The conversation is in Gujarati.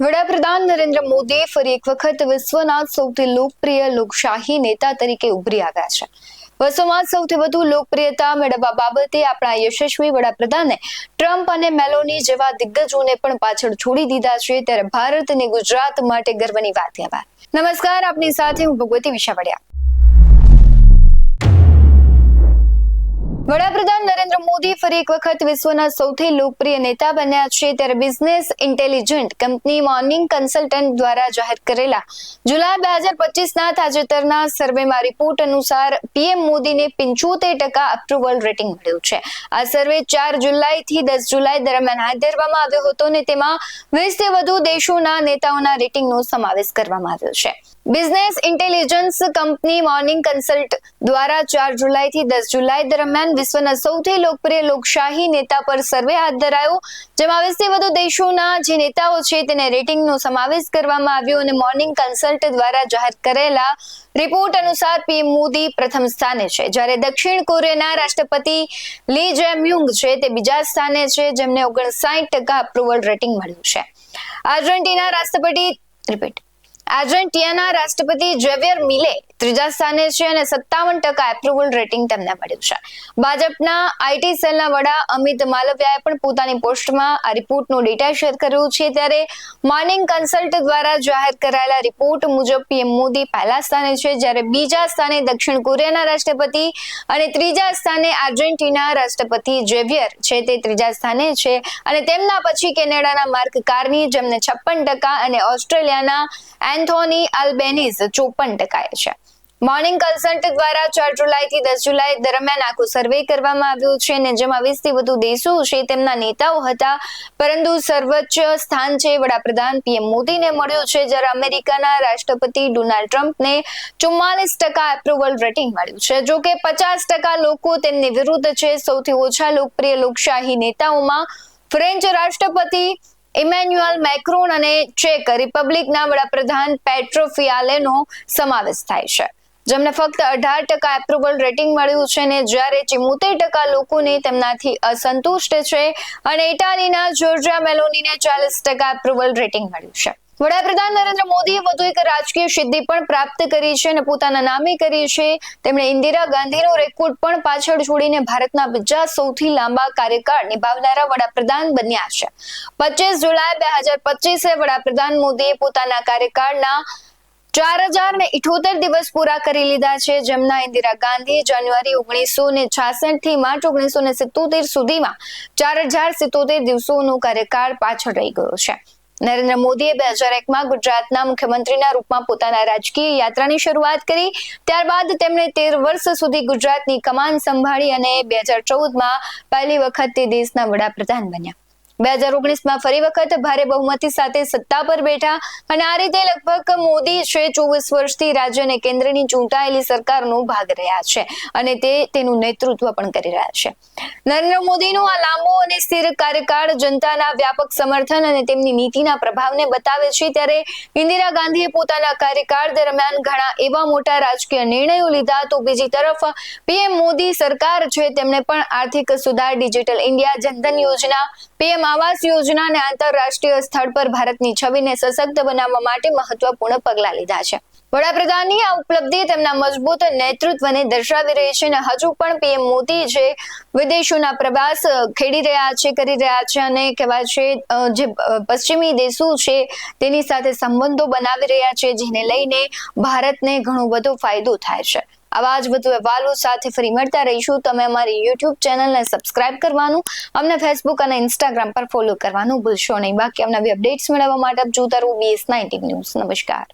વડાપ્રધાન નરેન્દ્ર મોદી ફરી એક વખત વિશ્વના સૌથી લોકપ્રિય લોકશાહી નેતા તરીકે ઉભરી આવ્યા છે. વિશ્વમાં સૌથી વધુ લોકપ્રિયતા મેળવવા બાબતે આપણા યશસ્વી વડાપ્રધાને ટ્રમ્પ અને મેલોની જેવા દિગ્ગજોને પણ પાછળ છોડી દીધા છે. ત્યારે ભારત અને ગુજરાત માટે ગર્વની વાત કહેવાય. નમસ્કાર, આપની સાથે હું ભગવતી વિશાવડિયા. વડાપ્રધાન નરેન્દ્ર મોદી ફરી એક વખત વિશ્વના સૌથી લોકપ્રિય નેતા બન્યા છે. ત્યારે business intelligent company morning consultant દ્વારા જાહેર કરેલા જુલાઈ 2025ના તાજેતરના સર્વેમાં રિપોર્ટ અનુસાર પીએમ મોદીને 75% અપ્રુવલ રેટિંગ મળ્યું છે. આ સર્વે 4 જુલાઈથી 10 જુલાઈ દરમિયાન હાથ ધરવામાં આવ્યો હતો અને તેમાં 20 થી વધુ દેશોના નેતાઓના રેટિંગનો સમાવેશ કરવામાં આવ્યો છે. Business intelligence company morning consult દ્વારા 4 જુલાઈથી 10 જુલાઈ દરમિયાન વિશ્વના સૌથી લોકપ્રિય લોકશાહી નેતા પર સર્વે હાથ ધરાયો, જેમાં 20 થી વધુ દેશોના જે નેતાઓ છે તેને રેટિંગનો સમાવેશ કરવામાં આવ્યો અને મોર્નિંગ કન્સલ્ટ દ્વારા જાહેર કરેલા રિપોર્ટ અનુસાર પીએમ મોદી પ્રથમ સ્થાને છે, જ્યારે દક્ષિણ કોરિયાના રાષ્ટ્રપતિ લી જેમ્યુંગ છે તે બીજા સ્થાને છે, જેમને 59% અપ્રુવલ રેટિંગ મળ્યું છે. આર્જેન્ટિનાના રાષ્ટ્રપતિ ઝેવિયર મિલે ત્રીજા સ્થાને છે અને 57% એપ્રુવલ રેટિંગ તેમને મળ્યું છે. ભાજપના આઈટી સેલના વડા અમિત માલવિયાએ પણ પોતાની પોસ્ટમાં આ રિપોર્ટનો ડેટા શેર કર્યો છે. ત્યારે મોર્નિંગ કન્સલ્ટ દ્વારા જાહેર કરાયેલા રિપોર્ટ મુજબ પીએમ મોદી પહેલા સ્થાને છે, જ્યારે બીજા સ્થાને દક્ષિણ કોરિયાના રાષ્ટ્રપતિ અને ત્રીજા સ્થાને આર્જેન્ટિના રાષ્ટ્રપતિ ઝેવિયર છે તે ત્રીજા સ્થાને છે અને તેમના પછી કેનેડાના માર્ક કાર્ની જેમને 56% અને ઓસ્ટ્રેલિયાના એન્થોની આલ્બેનીઝ 54% છે. મોર્નિંગ કન્સલ્ટ દ્વારા 4 જુલાઈથી 10 જુલાઈ દરમિયાન આખો સર્વે કરવામાં આવ્યો છે અને જેમાં 20 થી વધુ દેશો છે તેમના નેતાઓ હતા, પરંતુ સર્વોચ્ચ સ્થાન છે વડાપ્રધાન પીએમ મોદીને મળ્યું છે, જ્યારે અમેરિકાના રાષ્ટ્રપતિ ડોનાલ્ડ ટ્રમ્પને 44% એપ્રુવલ રેટિંગ મળ્યું છે. જો કે 50% લોકો તેમની વિરુદ્ધ છે. સૌથી ઓછા લોકપ્રિય લોકશાહી નેતાઓમાં ફ્રેન્ચ રાષ્ટ્રપતિ ઇમેન્યુઅલ મેક્રોન અને ચેક રિપબ્લિકના વડાપ્રધાન પેટ્રો ફિયાલેનો સમાવેશ થાય છે, જેમને ફક્ત 18% એપ્રુવલ રેટિંગ મળ્યું છે અને જ્યારે 74% લોકોને તેમનાથી અસંતુષ્ટ છે અને ઇટાલીના જોર્જિયા મેલોનીને 40% એપ્રુવલ રેટિંગ મળ્યું છે. વડાપ્રધાન નરેન્દ્ર મોદીએ વધુ એક રાજકીય સિદ્ધિ પણ પ્રાપ્ત કરી છે અને પોતાના નામે કરી છે. તેમણે ઇન્દિરા ગાંધીનો રેકોર્ડ પણ પાછળ છોડીને ભારતના બીજા સૌથી લાંબા કાર્યકાળ નિભાવનારા વડાપ્રધાન બન્યા છે. 25 જુલાઈ 2025 વડાપ્રધાન મોદીએ પોતાના કાર્યકાળના 4078 દિવસ પૂરા કરી લીધા છે, જેમના ઇન્દિરા ગાંધી જાન્યુઆરી 1966 થી માર્ચ 1977 સુધીમાં 4077 દિવસોનો કાર્યકાળ પાછળ રહી ગયો છે. નરેન્દ્ર મોદીએ 2001માં ગુજરાતના મુખ્યમંત્રીના રૂપમાં પોતાના રાજકીય યાત્રાની શરૂઆત કરી. ત્યારબાદ તેમણે 13 વર્ષ સુધી ગુજરાતની કમાન સંભાળી અને 2014માં પહેલી વખત તે દેશના વડાપ્રધાન બન્યા. 2019માં ફરી વખત ભારે બહુમતી સાથે સત્તા પર બેઠા અને આ રીતે લગભગ મોદી છે 24 વર્ષથી રાજ્ય અને કેન્દ્રની ચૂંટાયેલી સરકારનો ભાગ રહ્યા છે અને તેનું નેતૃત્વ પણ કરી રહ્યા છે. નરેન્દ્ર મોદીનો આ લાંબો અને સ્થિર કાર્યકાળ જનતાના વ્યાપક સમર્થન અને તેમની નીતિના પ્રભાવને બતાવે છે. ત્યારે ઇન્દિરા ગાંધીએ પોતાના કાર્યકાળ દરમિયાન ઘણા એવા મોટા રાજકીય નિર્ણયો લીધા, તો બીજી તરફ પીએમ મોદી સરકાર છે તેમણે પણ આર્થિક સુધાર, ડિજિટલ ઇન્ડિયા, જનધન યોજના, પીએમ આવાસ યોજના અને આંતરરાષ્ટ્રીય સ્થળ પર ભારતની છબીને સશક્ત બનાવવા માટે મહત્વપૂર્ણ પગલાં લીધા છે. વડાપ્રધાનની આ ઉપલબ્ધિ તેમના મજબૂત નેતૃત્વને દર્શાવી રહી છે અને હજુ પણ પીએમ મોદી જે વિદેશોના પ્રવાસ કરી રહ્યા છે અને કહેવાય છે જે પશ્ચિમી દેશો છે તેની સાથે સંબંધો બનાવી રહ્યા છે, જેને લઈને ભારતને ઘણો બધો ફાયદો થાય છે. આવા જ વધુ અહેવાલો સાથે ફરી મળતા રહીશું. તમે અમારી યુટ્યુબ ચેનલને સબસ્ક્રાઇબ કરવાનું, અમને ફેસબુક અને ઇન્સ્ટાગ્રામ પર ફોલો કરવાનું ભૂલશો નહીં. બાકી અમને અપડેટ્સ મેળવવા માટે આપ જોતા રહો BS19 ન્યૂઝ. નમસ્કાર.